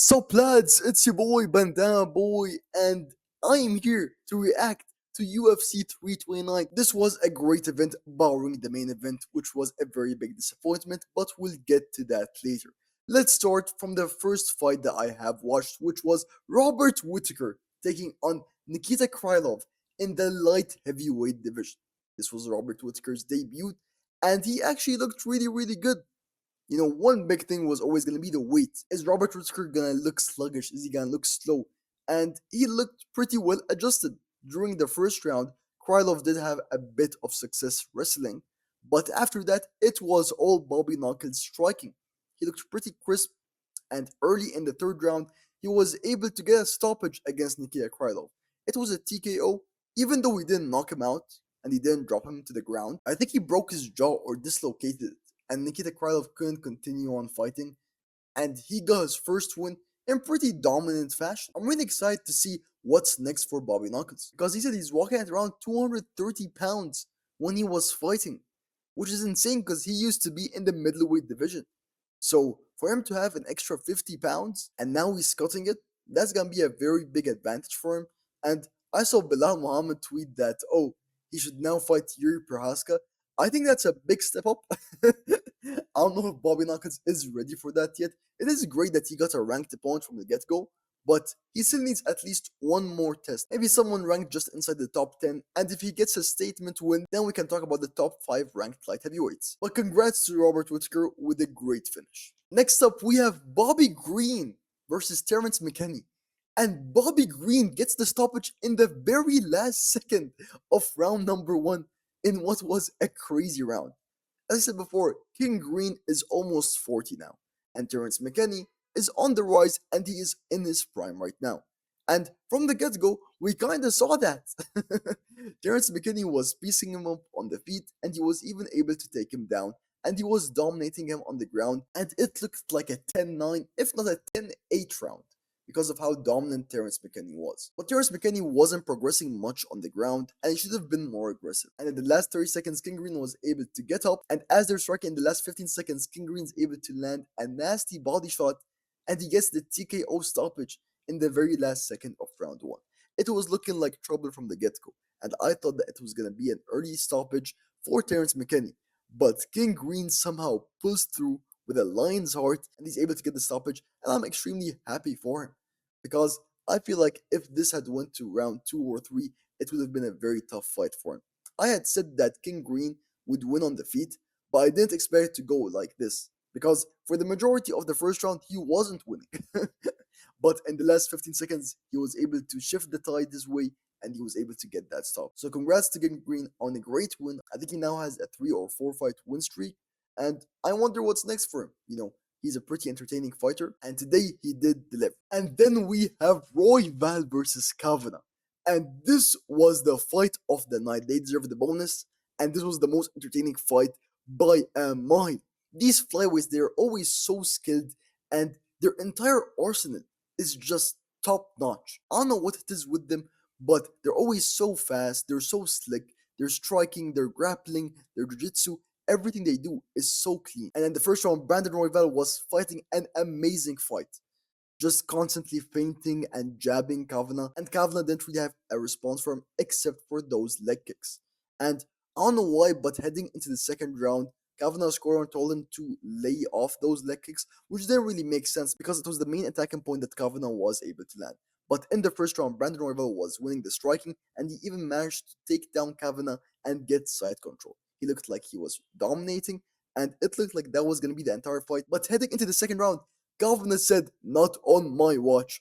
Sup lads, it's your boy Bandana-Boi and I am here to react to UFC 329. This was a great event barring the main event which was a very big disappointment, but we'll get to that later. Let's start from the first fight that I have watched, which was Robert Whittaker taking on Nikita Krylov in the light heavyweight division. This was Robert Whittaker's debut and he actually looked really good. One big thing was always going to be the weight. Is Robert Whittaker going to look sluggish? Is he going to look slow? And he looked pretty well adjusted. During the first round, Krylov did have a bit of success wrestling, but after that, it was all Bobby Knuckles striking. He looked pretty crisp, and early in the third round, he was able to get a stoppage against Nikita Krylov. It was a TKO, even though he didn't knock him out and he didn't drop him to the ground. I think he broke his jaw or dislocated it and Nikita Krylov couldn't continue on fighting, and he got his first win in pretty dominant fashion. I'm really excited to see what's next for Bobby Knuckles, because he said he's walking at around 230 pounds when he was fighting, which is insane because he used to be in the middleweight division. So for him to have an extra 50 pounds and now he's cutting it, that's gonna be a very big advantage for him. And I saw Bilal Muhammad tweet that, oh, he should now fight Yuri Prohaska. I think that's a big step up. I don't know if Bobby Knuckles is ready for that yet. It is great that he got a ranked opponent from the get go, but he still needs at least one more test. Maybe someone ranked just inside the top 10, and if he gets a statement win, then we can talk about the top 5 ranked light heavyweights. But congrats to Robert Whittaker with a great finish. Next up, we have Bobby Green versus Terrance Mckinney. And Bobby Green gets the stoppage in the very last second of round number 1 in what was a crazy round. As I said before, King Green is almost 40 now, and Terrance Mckinney is on the rise and he is in his prime right now. And from the get-go, we kinda saw that. Terrance Mckinney was piecing him up on the feet and he was even able to take him down and he was dominating him on the ground and it looked like a 10-9, if not a 10-8 round, because of how dominant Terrance Mckinney was. But Terrance Mckinney wasn't progressing much on the ground, and he should have been more aggressive. And in the last 30 seconds, King Green was able to get up, and as they're striking in the last 15 seconds, King Green's able to land a nasty body shot, and he gets the TKO stoppage in the very last second of round 1. It was looking like trouble from the get-go, and I thought that it was going to be an early stoppage for Terrance Mckinney. But King Green somehow pulls through with a lion's heart, and he's able to get the stoppage, and I'm extremely happy for him because I feel like if this had went to round 2 or 3, it would have been a very tough fight for him. I had said that King Green would win on the feet, but I didn't expect it to go like this because for the majority of the first round he wasn't winning. But in the last 15 seconds he was able to shift the tide his way and he was able to get that stop. So congrats to King Green on a great win. I think he now has a 3 or 4 fight win streak and I wonder what's next for him. He's a pretty entertaining fighter, and today he did deliver. And then we have Royval versus Kavanagh. And this was the fight of the night. They deserve the bonus, and this was the most entertaining fight by a mile. These flyweights, they're always so skilled, and their entire arsenal is just top notch. I don't know what it is with them, but they're always so fast, they're so slick, they're striking, they're grappling, their jiu-jitsu, everything they do is so clean. And in the first round, Brandon Royval was fighting an amazing fight, just constantly feinting and jabbing Kavanagh, and Kavanagh didn't really have a response for him except for those leg kicks. And I don't know why, but heading into the second round, Kavanagh's corner told him to lay off those leg kicks, which didn't really make sense because it was the main attacking point that Kavanagh was able to land. But in the first round, Brandon Royval was winning the striking, and he even managed to take down Kavanagh and get side control. He looked like he was dominating, and it looked like that was going to be the entire fight. But heading into the second round, Kavanagh said, "Not on my watch."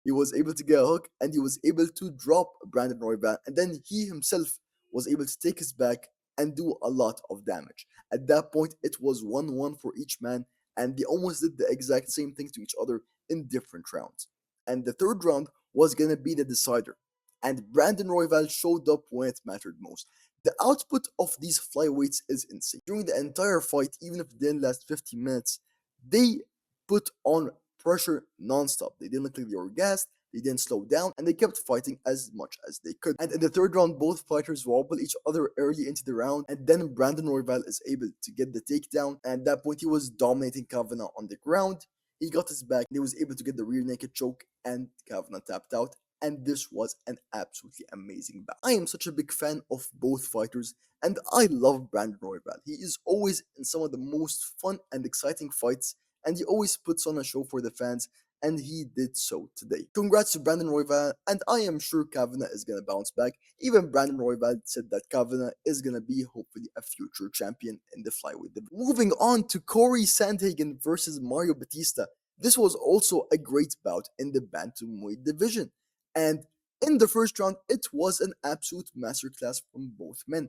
He was able to get a hook, and he was able to drop Brandon Royval, and then he himself was able to take his back and do a lot of damage. At that point, it was 1-1 for each man, and they almost did the exact same things to each other in different rounds. And the third round was going to be the decider. And Brandon Royval showed up when it mattered most. The output of these flyweights is insane. During the entire fight, even if it didn't last 15 minutes, they put on pressure non-stop. They didn't look like they were gassed, they didn't slow down, and they kept fighting as much as they could. And in the third round, both fighters wobble each other early into the round, and then Brandon Royval is able to get the takedown, and at that point he was dominating Kavanagh on the ground. He got his back and he was able to get the rear naked choke and Kavanagh tapped out. And this was an absolutely amazing bout. I am such a big fan of both fighters and I love Brandon Royval. He is always in some of the most fun and exciting fights and he always puts on a show for the fans and he did so today. Congrats to Brandon Royval, and I am sure Kavanagh is gonna bounce back. Even Brandon Royval said that Kavanagh is gonna be hopefully a future champion in the flyweight division. Moving on to Cory Sandhagen versus Mario Bautista. This was also a great bout in the bantamweight division, and in the first round, it was an absolute masterclass from both men.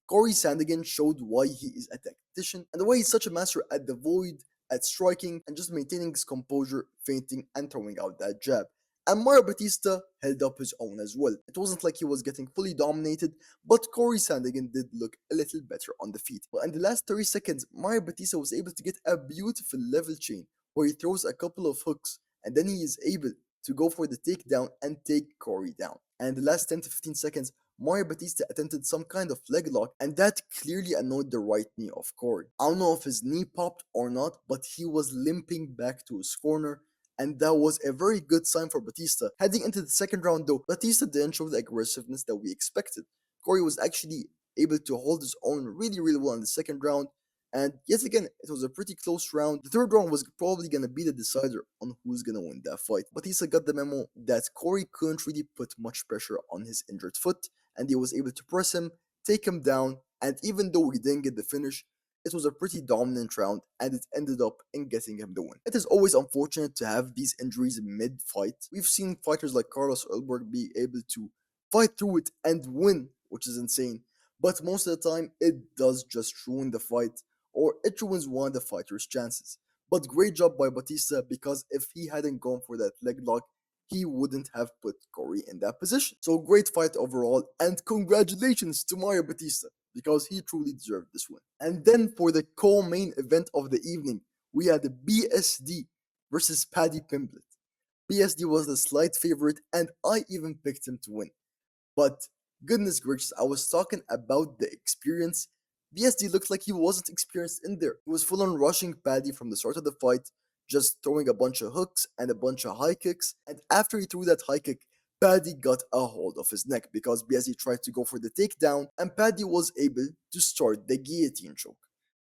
Cory Sandhagen showed why he is a tactician and why he's such a master at the void, at striking, and just maintaining his composure, feinting, and throwing out that jab. And Mario Batista held up his own as well. It wasn't like he was getting fully dominated, but Cory Sandhagen did look a little better on the feet. But in the last 30 seconds, Mario Batista was able to get a beautiful level chain where he throws a couple of hooks and then he is able to go for the takedown and take Cory down. And in the last 10 to 15 seconds, Mario Batista attempted some kind of leg lock, and that clearly annoyed the right knee of Cory. I don't know if his knee popped or not, but he was limping back to his corner, and that was a very good sign for Batista. Heading into the second round though, Batista didn't show the aggressiveness that we expected. Cory was actually able to hold his own really well in the second round, and yet again, it was a pretty close round. The third round was probably going to be the decider on who's going to win that fight. Batista got the memo that Cory couldn't really put much pressure on his injured foot, and he was able to press him, take him down, and even though he didn't get the finish, it was a pretty dominant round, and it ended up in getting him the win. It is always unfortunate to have these injuries mid-fight. We've seen fighters like Carlos Ulberg be able to fight through it and win, which is insane, but most of the time, it does just ruin the fight, or it ruins one of the fighter's chances. But great job by Batista, because if he hadn't gone for that leg lock, he wouldn't have put Cory in that position. So great fight overall, and congratulations to Mario Batista, because he truly deserved this win. And then for the co-main event of the evening, we had the BSD versus Paddy Pimblett. BSD was the slight favorite, and I even picked him to win. But goodness gracious, I was talking about the experience. BSD looked like he wasn't experienced in there. He was full on rushing Paddy from the start of the fight, just throwing a bunch of hooks and a bunch of high kicks. And after he threw that high kick, Paddy got a hold of his neck because BSD tried to go for the takedown, and Paddy was able to start the guillotine choke.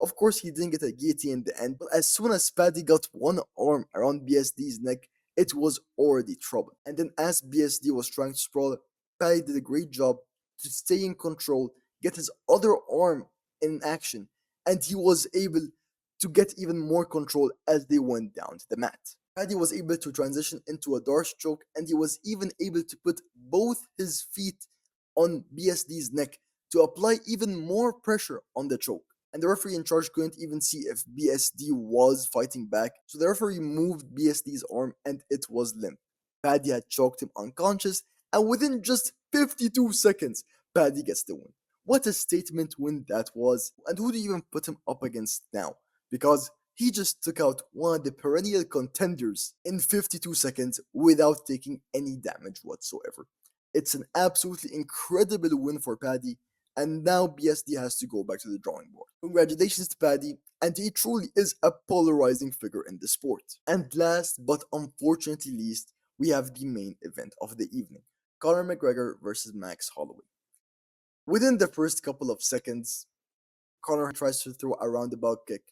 Of course, he didn't get a guillotine in the end, but as soon as Paddy got one arm around BSD's neck, it was already trouble. And then as BSD was trying to sprawl, Paddy did a great job to stay in control, get his other arm in action, and he was able to get even more control as they went down to the mat. Paddy was able to transition into a Darce choke, and he was even able to put both his feet on BSD's neck to apply even more pressure on the choke. And the referee in charge couldn't even see if BSD was fighting back, so the referee moved BSD's arm and it was limp. Paddy had choked him unconscious, and within just 52 seconds, Paddy gets the win. What a statement win that was, and who do you even put him up against now? Because he just took out one of the perennial contenders in 52 seconds without taking any damage whatsoever. It's an absolutely incredible win for Paddy, and now BSD has to go back to the drawing board. Congratulations to Paddy, and he truly is a polarizing figure in the sport. And last but unfortunately least, we have the main event of the evening, Conor McGregor versus Max Holloway. Within the first couple of seconds, Conor tries to throw a roundabout kick,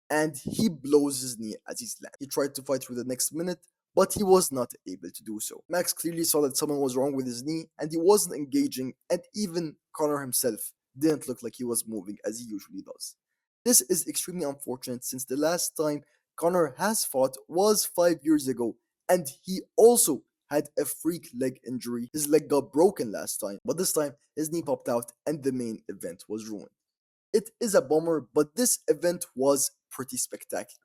and he blows his knee as he's landing. He tried to fight through the next minute, but he was not able to do so. Max clearly saw that something was wrong with his knee, and he wasn't engaging, and even Conor himself didn't look like he was moving as he usually does. This is extremely unfortunate since the last time Conor has fought was 5 years ago, and he also had a freak leg injury. His leg got broken last time, but this time his knee popped out and the main event was ruined. It is a bummer, but this event was pretty spectacular.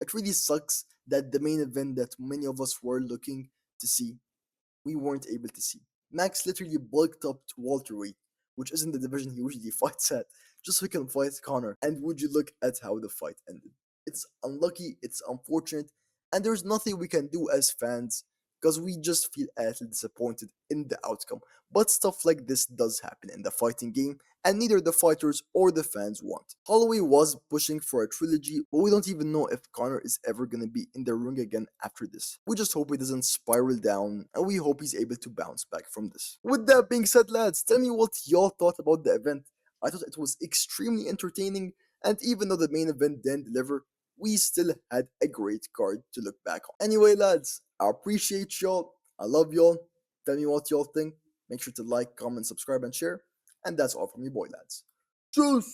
It really sucks that the main event that many of us were looking to see, we weren't able to see. Max literally bulked up to welterweight, which isn't the division he usually fights at, just so he can fight Conor. And would you look at how the fight ended? It's unlucky, it's unfortunate, and there's nothing we can do as fans because we just feel a little disappointed in the outcome. But stuff like this does happen in the fighting game, and neither the fighters or the fans want. Holloway was pushing for a trilogy, but we don't even know if Conor is ever gonna be in the ring again after this. We just hope he doesn't spiral down, and we hope he's able to bounce back from this. With that being said, lads, tell me what y'all thought about the event. I thought it was extremely entertaining, and even though the main event didn't deliver, we still had a great card to look back on. Anyway, lads, I appreciate y'all. I love y'all. Tell me what y'all think. Make sure to like, comment, subscribe, and share. And that's all from you, boy lads. Cheers!